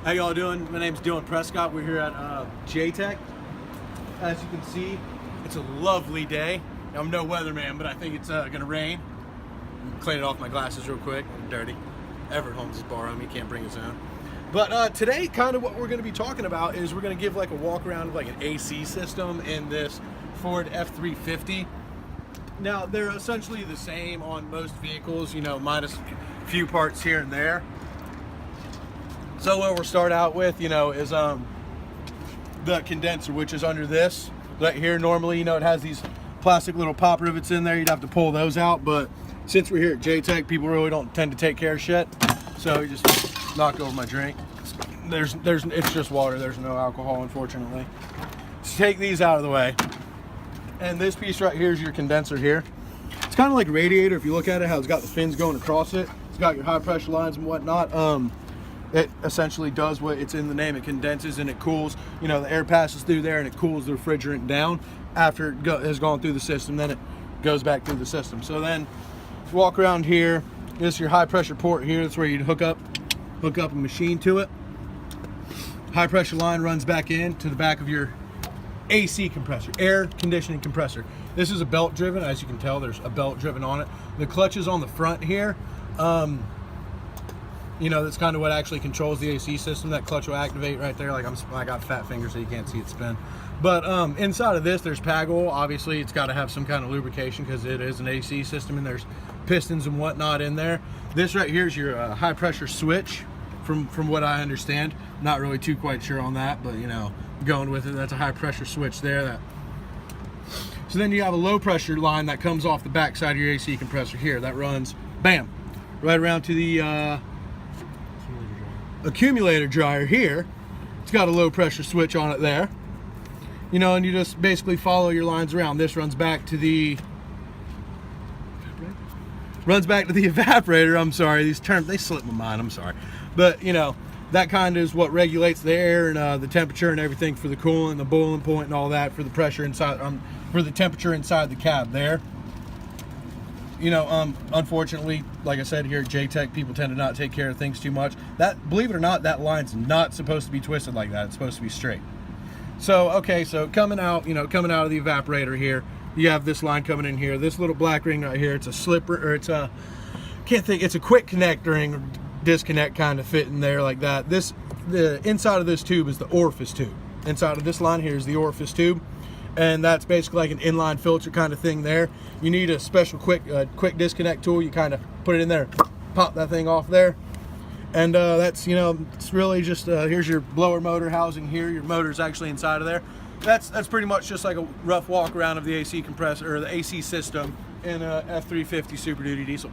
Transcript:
How y'all doing? My name's Dylan Prescott. We're here at JTech. As you can see, it's a lovely day. I'm no weatherman, but I think it's gonna rain. Clean it off my glasses real quick. I'm dirty. Everett Holmes is borrowing me, can't bring his own. But today, kind of what we're gonna be talking about is we're gonna give like a walk around of like an AC system in this Ford F-350. Now, they're essentially the same on most vehicles, you know, minus a few parts here and there. So what we'll start out with, you know, is the condenser, which is under this right here. Normally, you know, it has these plastic little pop rivets in there. You'd have to pull those out, but since we're here at JTech, people really don't tend to take care of shit. So you just knock over my drink. It's just water. There's no alcohol, unfortunately. So take these out of the way. And this piece right here is your condenser here. It's kind of like a radiator. If you look at it, how it's got the fins going across it. It's got your high pressure lines and whatnot. It essentially does what it's in the name. It condenses and it cools. You know, the air passes through there and it cools the refrigerant down after it has gone through the system. Then it goes back through the system. So then walk around here. This is your high pressure port here. That's where you'd hook up a machine to it. High pressure line runs back in to the back of your AC compressor, air conditioning compressor. This is a belt driven, as you can tell, there's a belt driven on it. The clutch is on the front here. You know, that's kind of what actually controls the AC system. That clutch will activate right there. Like I got fat fingers so you can't see it spin. But inside of this, there's pag oil. Obviously, it's got to have some kind of lubrication because it is an AC system and there's pistons and whatnot in there. This right here is your high pressure switch, from what I understand. Not really too quite sure on that, but you know, going with it, that's a high pressure switch there. So then you have a low pressure line that comes off the back side of your AC compressor here. That runs, bam, right around to the accumulator dryer here. It's got a low pressure switch on it there. You know, and you just basically follow your lines around. This runs back to the evaporator. I'm sorry, these terms, they slip my mind, I'm sorry. But you know, that kind of is what regulates the air and the temperature and everything for the coolant, the boiling point and all that for the pressure inside, for the temperature inside the cab there. You know, unfortunately, like I said here at JTech, people tend to not take care of things too much. That, believe it or not, that line's not supposed to be twisted like that. It's supposed to be straight. So, okay, so coming out, you know, coming out of the evaporator here, you have this line coming in here. This little black ring right here, it's a slipper, or it's a, it's a quick connect ring, or disconnect kind of fit in there like that. The inside of this tube is the orifice tube. Inside of this line here is the orifice tube. And that's basically like an inline filter kind of thing there. You need a special quick disconnect tool. You kind of put it in there, pop that thing off there. And that's, you know, it's really just, here's your blower motor housing here. Your motor's actually inside of there. That's pretty much just like a rough walk around of the AC compressor, or the AC system in a F-350 Super Duty diesel.